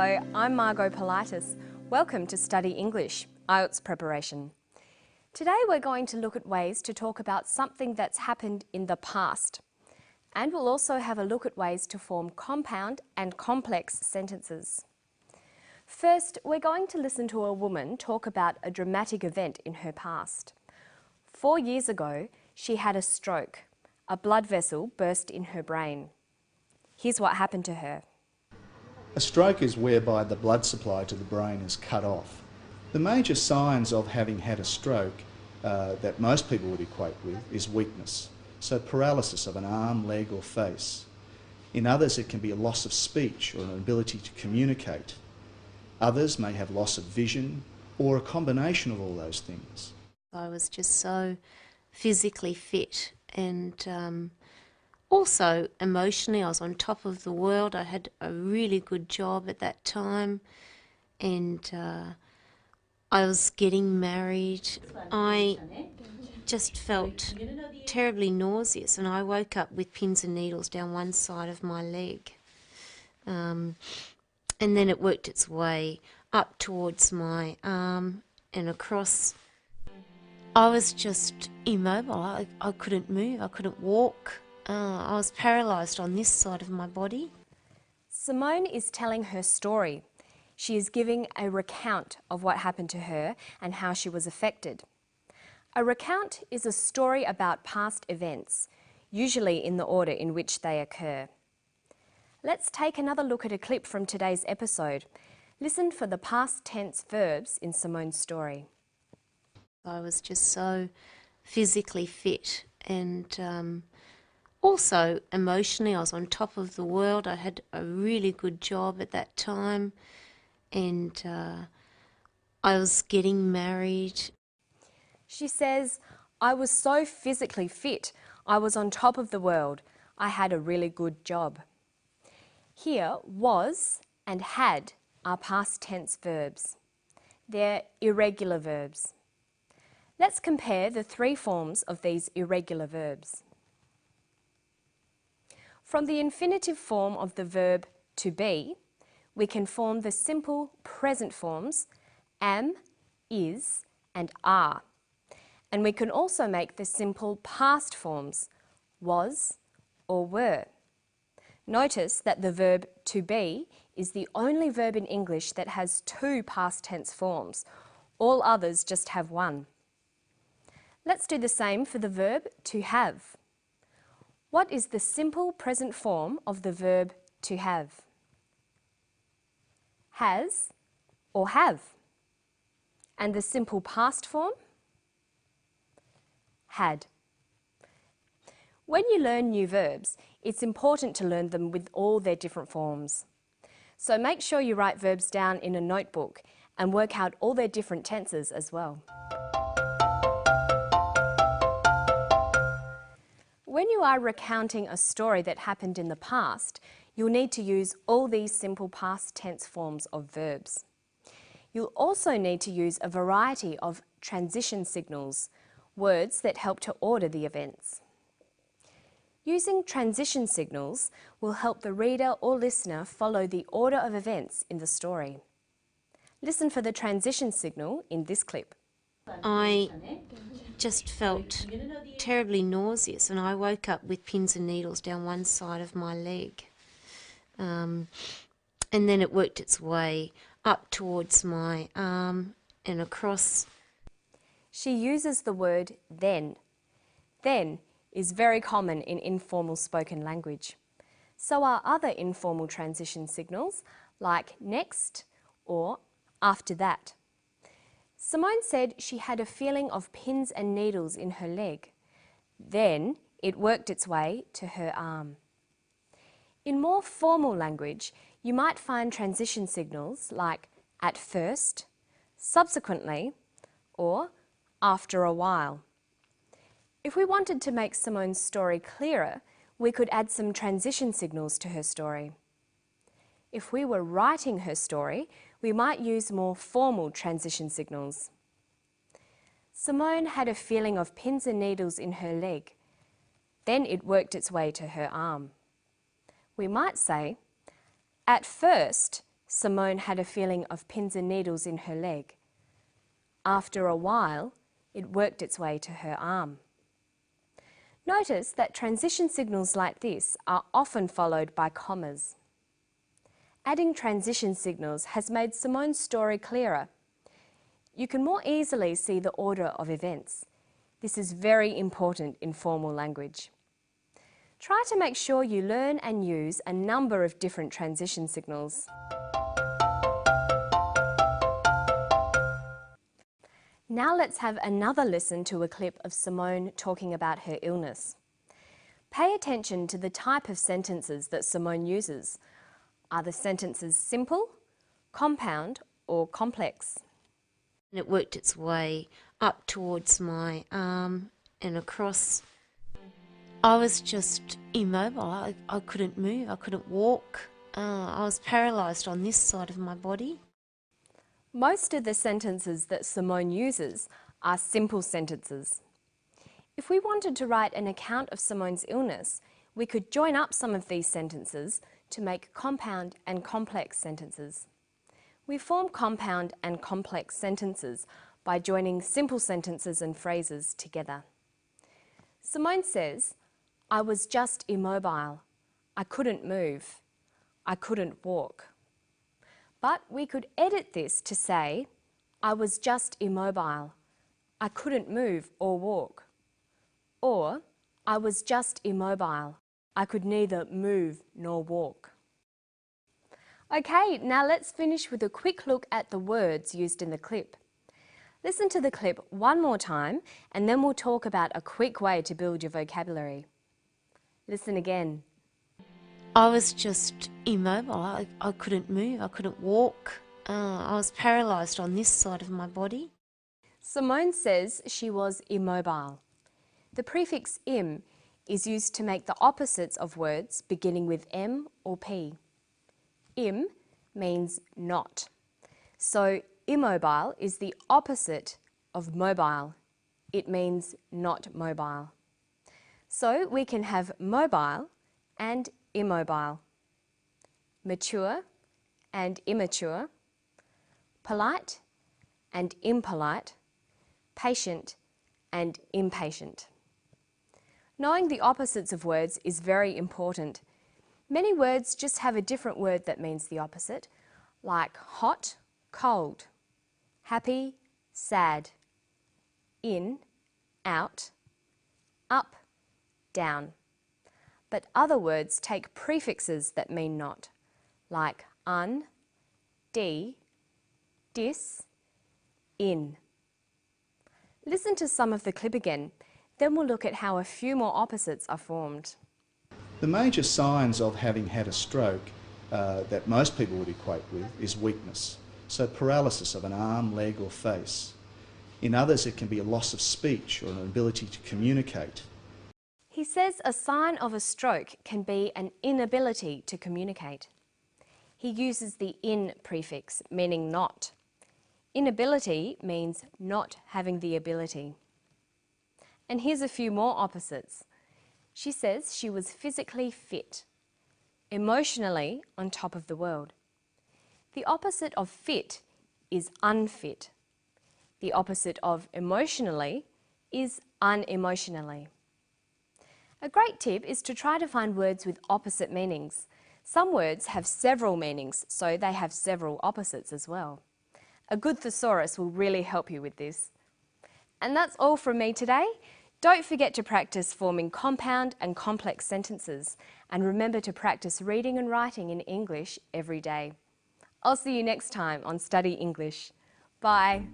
Hello, I'm Margot Politis. Welcome to Study English, IELTS preparation. Today we're going to look at ways to talk about something that's happened in the past. And we'll also have a look at ways to form compound and complex sentences. First, we're going to listen to a woman talk about a dramatic event in her past. 4 years ago, she had a stroke. A blood vessel burst in her brain. Here's what happened to her. A stroke is whereby the blood supply to the brain is cut off. The major signs of having had a stroke that most people would equate with is weakness. So paralysis of an arm, leg or face. In others it can be a loss of speech or an ability to communicate. Others may have loss of vision or a combination of all those things. I was just so physically fit and also emotionally I was on top of the world. I had a really good job at that time and I was getting married. I just felt terribly nauseous and I woke up with pins and needles down one side of my leg. And then it worked its way up towards my arm and across. I was just immobile. I couldn't move, I couldn't walk. I was paralysed on this side of my body. Simone is telling her story. She is giving a recount of what happened to her and how she was affected. A recount is a story about past events, usually in the order in which they occur. Let's take another look at a clip from today's episode. Listen for the past tense verbs in Simone's story. I was just so physically fit and also emotionally I was on top of the world. I had a really good job at that time and I was getting married. She says, I was so physically fit. I was on top of the world. I had a really good job. Here, was and had are past tense verbs. They're irregular verbs. Let's compare the three forms of these irregular verbs. From the infinitive form of the verb to be, we can form the simple present forms am, is and are. And we can also make the simple past forms was or were. Notice that the verb to be is the only verb in English that has two past tense forms. All others just have one. Let's do the same for the verb to have. What is the simple present form of the verb to have? Has or have. And the simple past form? Had. When you learn new verbs, it's important to learn them with all their different forms. So make sure you write verbs down in a notebook and work out all their different tenses as well. When you are recounting a story that happened in the past, you'll need to use all these simple past tense forms of verbs. You'll also need to use a variety of transition signals, words that help to order the events. Using transition signals will help the reader or listener follow the order of events in the story. Listen for the transition signal in this clip. I just felt terribly nauseous and I woke up with pins and needles down one side of my leg. And then it worked its way up towards my arm and across. She uses the word then. Then is very common in informal spoken language. So are other informal transition signals like next or after that. Simone said she had a feeling of pins and needles in her leg. Then it worked its way to her arm. In more formal language, you might find transition signals like at first, subsequently, or after a while. If we wanted to make Simone's story clearer, we could add some transition signals to her story. If we were writing her story, we might use more formal transition signals. Simone had a feeling of pins and needles in her leg. Then it worked its way to her arm. We might say, at first, Simone had a feeling of pins and needles in her leg. After a while, it worked its way to her arm. Notice that transition signals like this are often followed by commas. Adding transition signals has made Simone's story clearer. You can more easily see the order of events. This is very important in formal language. Try to make sure you learn and use a number of different transition signals. Now let's have another listen to a clip of Simone talking about her illness. Pay attention to the type of sentences that Simone uses. Are the sentences simple, compound, or complex? And it worked its way up towards my arm and across. I was just immobile. I couldn't move. I couldn't walk. I was paralysed on this side of my body. Most of the sentences that Simone uses are simple sentences. If we wanted to write an account of Simone's illness, we could join up some of these sentences to make compound and complex sentences. We form compound and complex sentences by joining simple sentences and phrases together. Simone says, "I was just immobile. I couldn't move. I couldn't walk." But we could edit this to say, "I was just immobile. I couldn't move or walk." Or, "I was just immobile. I could neither move nor walk." Okay, now let's finish with a quick look at the words used in the clip. Listen to the clip one more time and then we'll talk about a quick way to build your vocabulary. Listen again. I was just immobile. I couldn't move. I couldn't walk. I was paralysed on this side of my body. Simone says she was immobile. The prefix "im" is used to make the opposites of words beginning with M or P. Im means not. So immobile is the opposite of mobile. It means not mobile. So we can have mobile and immobile, mature and immature, polite and impolite, patient and impatient. Knowing the opposites of words is very important. Many words just have a different word that means the opposite, like hot, cold, happy, sad, in, out, up, down. But other words take prefixes that mean not, like un, de, dis, in. Listen to some of the clip again, then we'll look at how a few more opposites are formed. The major signs of having had a stroke that most people would equate with is weakness, so paralysis of an arm, leg or face. In others it can be a loss of speech or an ability to communicate. He says a sign of a stroke can be an inability to communicate. He uses the in prefix, meaning not. Inability means not having the ability. And here's a few more opposites. She says she was physically fit, emotionally on top of the world. The opposite of fit is unfit. The opposite of emotionally is unemotionally. A great tip is to try to find words with opposite meanings. Some words have several meanings, so they have several opposites as well. A good thesaurus will really help you with this. And that's all from me today. Don't forget to practice forming compound and complex sentences, and remember to practice reading and writing in English every day. I'll see you next time on Study English. Bye.